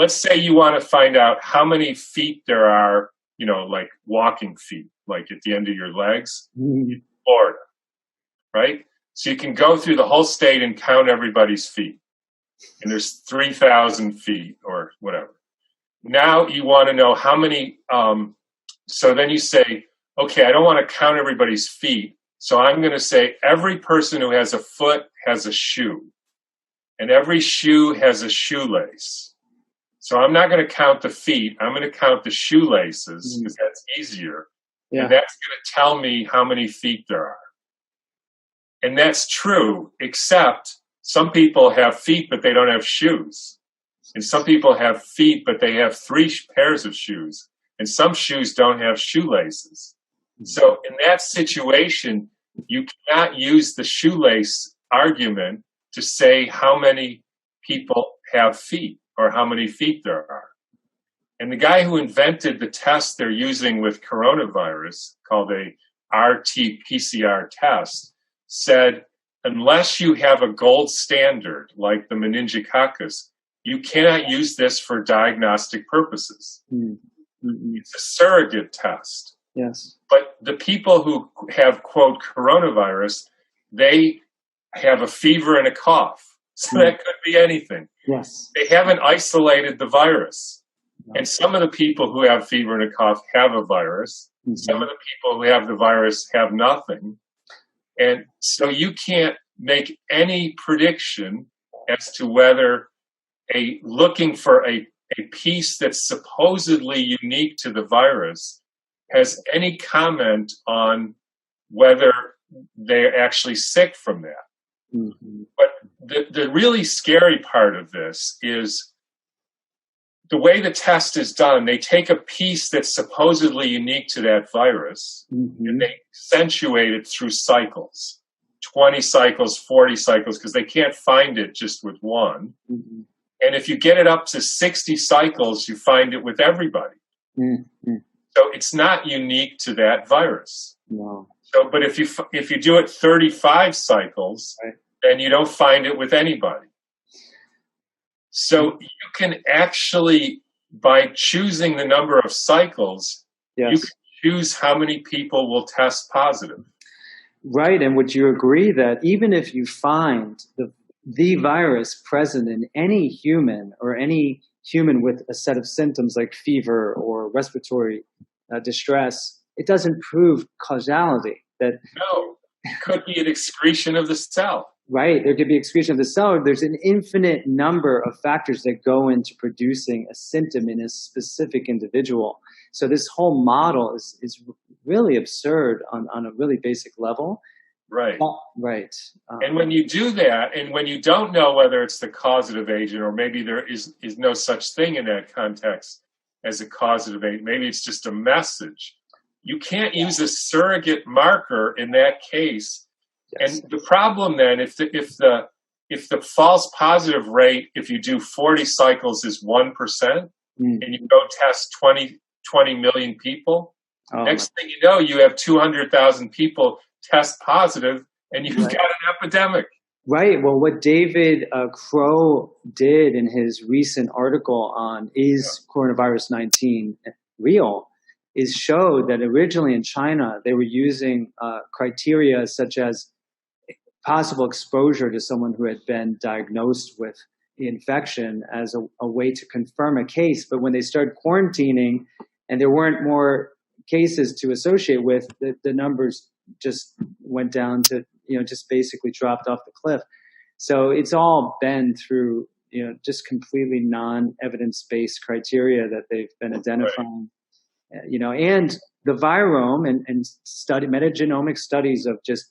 let's say you want to find out how many feet there are, like walking feet, like at the end of your legs in Florida, right? So you can go through the whole state and count everybody's feet. And there's 3,000 feet or whatever. Now you want to know how many, so then you say, okay, I don't want to count everybody's feet. So I'm going to say every person who has a foot has a shoe. And every shoe has a shoelace. So I'm not going to count the feet. I'm going to count the shoelaces because that's easier. Yeah. And that's going to tell me how many feet there are. And that's true, except some people have feet, but they don't have shoes. And some people have feet, but they have 3 pairs of shoes. And some shoes don't have shoelaces. So in that situation, you cannot use the shoelace argument to say how many people have feet or how many feet there are. And the guy who invented the test they're using with coronavirus, called a RT-PCR test, said, unless you have a gold standard like the meningococcus, you cannot use this for diagnostic purposes. It's a surrogate test. Yes. But the people who have, quote, coronavirus, they have a fever and a cough. So that could be anything. Yes. They haven't isolated the virus. No. And some of the people who have fever and a cough have a virus. Some of the people who have the virus have nothing. And so you can't make any prediction as to whether looking for a piece that's supposedly unique to the virus has any comment on whether they're actually sick from that. But the really scary part of this is the way the test is done. They take a piece that's supposedly unique to that virus and they accentuate it through cycles, 20 cycles, 40 cycles, because they can't find it just with one. And if you get it up to 60 cycles, you find it with everybody. So it's not unique to that virus. No. So, but if you do it 35 cycles, then you don't find it with anybody. So you can actually, by choosing the number of cycles, you can choose how many people will test positive. Right, and would you agree that even if you find the virus present in any human or any human with a set of symptoms like fever or respiratory distress, it doesn't prove causality. No, it could be an excretion of the cell. Right, there could be excretion of the cell. There's an infinite number of factors that go into producing a symptom in a specific individual. So this whole model is really absurd on a really basic level. Right. Right. And when you do that, and when you don't know whether it's the causative agent, or maybe there is no such thing in that context as a causative agent, maybe it's just a message, you can't use a surrogate marker in that case. And the problem then, if the false positive rate, if you do 40 cycles, is 1%, and you go test 20 million people, next thing you know, you have 200,000 people test positive, and you've got an epidemic. Right. Well, what David Crow did in his recent article on Is Coronavirus 19 Real is show that originally in China, they were using criteria such as possible exposure to someone who had been diagnosed with the infection as a way to confirm a case. But when they started quarantining and there weren't more cases to associate with, the numbers just went down to, just basically dropped off the cliff. So it's all been through, just completely non-evidence-based criteria that they've been identifying, and the virome and metagenomic studies of just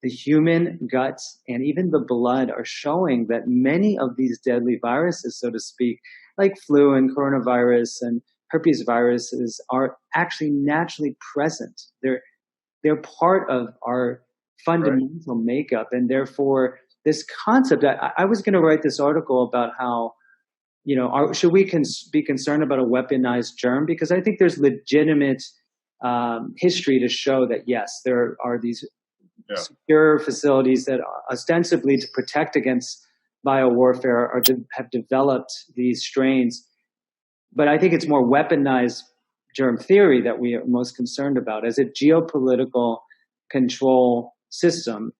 the human guts and even the blood are showing that many of these deadly viruses, so to speak, like flu and coronavirus and herpes viruses, are actually naturally present. They're part of our fundamental makeup, and therefore this concept. I was going to write this article about how, should we be concerned about a weaponized germ? Because I think there's legitimate history to show that yes, there are these secure facilities that ostensibly to protect against biowarfare have developed these strains. but I think it's more weaponized germ theory that we are most concerned about as a geopolitical control system,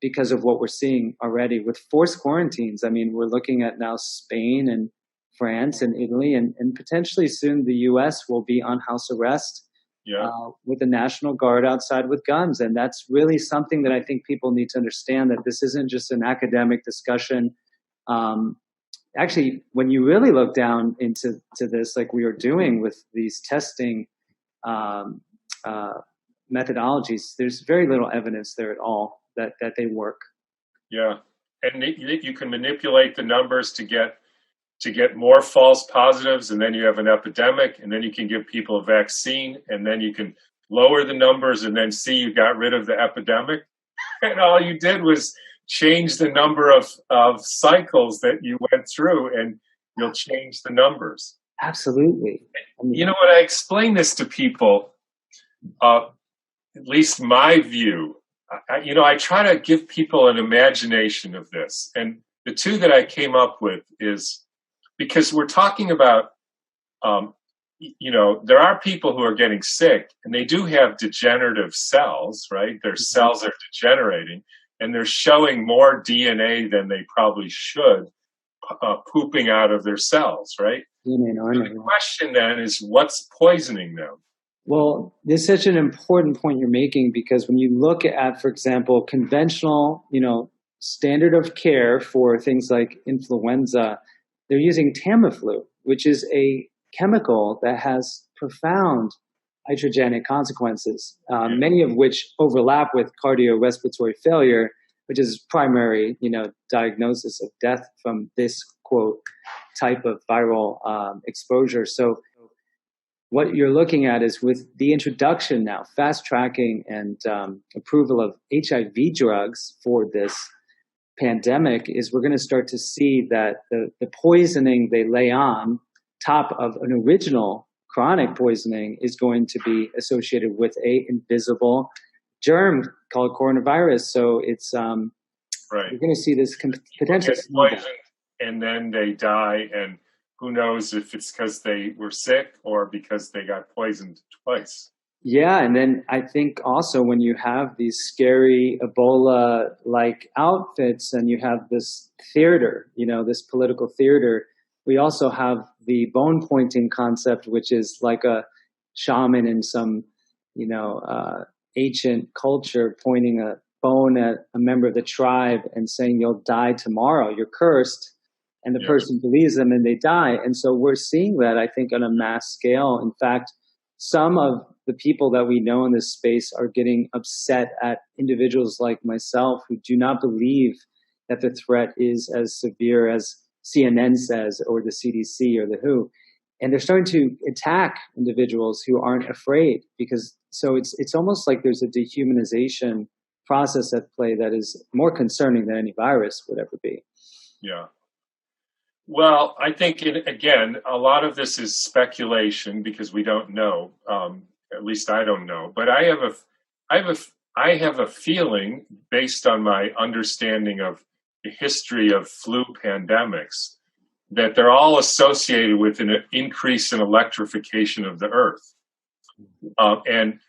because of what we're seeing already with forced quarantines. I mean, we're looking at now Spain and France and Italy, and potentially soon the U.S. will be on house arrest, with the National Guard outside with guns. And that's really something that I think people need to understand, that this isn't just an academic discussion. Actually, when you really look down into this, like we are doing with these testing methodologies, there's very little evidence there at all that they work. Yeah, and you can manipulate the numbers to get more false positives, and then you have an epidemic, and then you can give people a vaccine, and then you can lower the numbers, and then see you got rid of the epidemic, and all you did was change the number of cycles that you went through, and you'll change the numbers. Absolutely. You know, when I explain this to people, at least my view, I try to give people an imagination of this. And the two that I came up with is, because we're talking about, there are people who are getting sick, and they do have degenerative cells, right? Their cells are degenerating, and they're showing more DNA than they probably should, pooping out of their cells, right? The question then is, what's poisoning them? Well, this is such an important point you're making, because when you look at, for example, conventional, standard of care for things like influenza, they're using Tamiflu, which is a chemical that has profound iatrogenic consequences, many of which overlap with cardiorespiratory failure, which is primary, diagnosis of death from this, quote, type of viral exposure. So what you're looking at is, with the introduction now, fast tracking and approval of HIV drugs for this pandemic, is we're going to start to see that the poisoning they lay on top of an original chronic poisoning is going to be associated with a invisible germ called coronavirus. So it's right. You're going to see this potential poisoned, and then they die, and who knows if it's because they were sick or because they got poisoned twice. Yeah, and then I think also when you have these scary Ebola-like outfits, and you have this theater, this political theater, we also have the bone pointing concept, which is like a shaman in some, ancient culture pointing a bone at a member of the tribe and saying, "You'll die tomorrow, you're cursed." And the person believes them, and they die. And so we're seeing that, I think, on a mass scale. In fact, some of the people that we know in this space are getting upset at individuals like myself who do not believe that the threat is as severe as CNN says, or the CDC, or the WHO. And they're starting to attack individuals who aren't afraid, because so it's almost like there's a dehumanization process at play that is more concerning than any virus would ever be. Yeah. Well, I think, again, a lot of this is speculation, because we don't know. At least I don't know. But I have a feeling, based on my understanding of the history of flu pandemics, that they're all associated with an increase in electrification of the Earth. And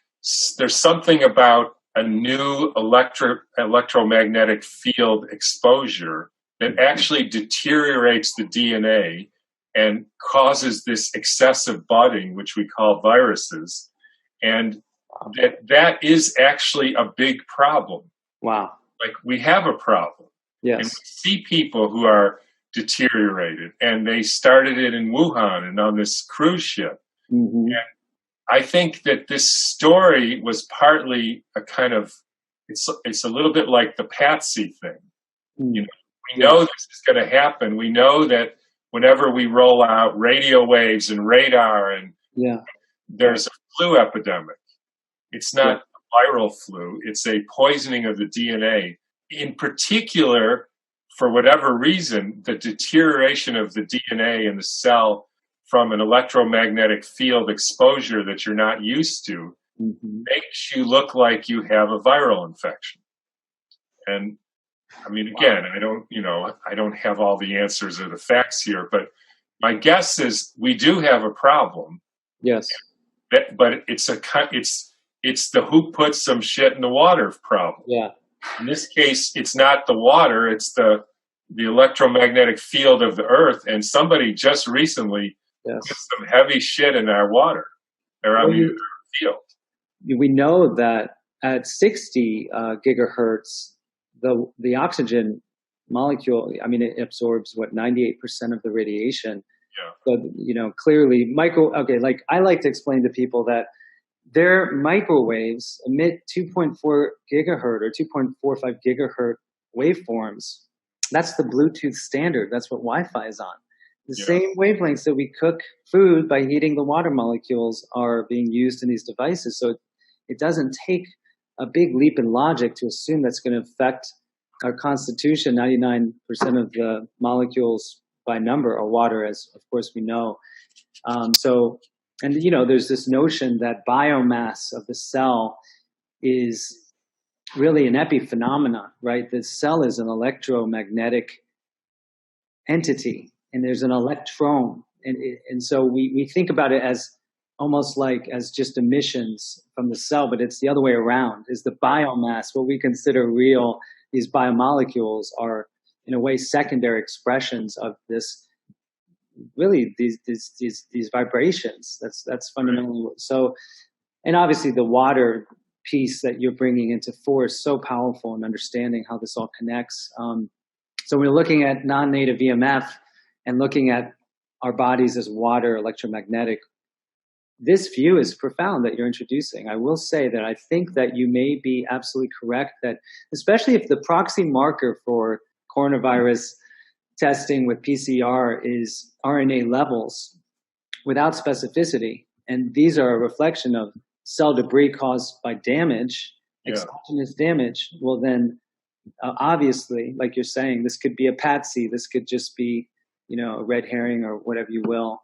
there's something about a new electromagnetic field exposure that actually deteriorates the DNA and causes this excessive budding, which we call viruses. And that is actually a big problem. Wow. Like, we have a problem. Yes. And we see people who are deteriorated, and they started it in Wuhan and on this cruise ship. Mm-hmm. And I think that this story was partly a kind of, it's a little bit like the Patsy thing. Mm-hmm. We know this is going to happen. We know that whenever we roll out radio waves and radar, and there's a flu epidemic. It's not a viral flu. It's a poisoning of the DNA. In particular, for whatever reason, the deterioration of the DNA in the cell from an electromagnetic field exposure that you're not used to makes you look like you have a viral infection. And I mean, again, I don't have all the answers or the facts here, but my guess is we do have a problem. Yes. But it's the who put some shit in the water problem. Yeah. In this case, it's not the water; it's the electromagnetic field of the Earth. And somebody just recently put some heavy shit in our water, our field. We know that at 60 gigahertz, the oxygen molecule, I mean, it absorbs 98% of the radiation. Yeah. So, clearly like I like to explain to people that their microwaves emit 2.4 gigahertz or 2.45 gigahertz waveforms. That's the Bluetooth standard. That's what Wi-Fi is on. The same wavelengths that we cook food by heating the water molecules are being used in these devices. So it doesn't take a big leap in logic to assume that's going to affect our constitution. 99% of the molecules by number are water, as of course we know. There's this notion that biomass of the cell is really an epiphenomena, right? The cell is an electromagnetic entity, and there's an electron. And so we think about it as almost like as just emissions from the cell, but it's the other way around. Is the biomass, what we consider real, these biomolecules are in a way secondary expressions of this, really these vibrations. That's fundamentally so. And obviously the water piece that you're bringing into force, so powerful in understanding how this all connects. So we're looking at non-native EMF and looking at our bodies as water, electromagnetic. This view is profound that you're introducing. I will say that I think that you may be absolutely correct that, especially if the proxy marker for coronavirus testing with PCR is RNA levels without specificity, and these are a reflection of cell debris caused by damage, exogenous damage, well then, obviously, like you're saying, this could be a patsy, this could just be, a red herring or whatever you will.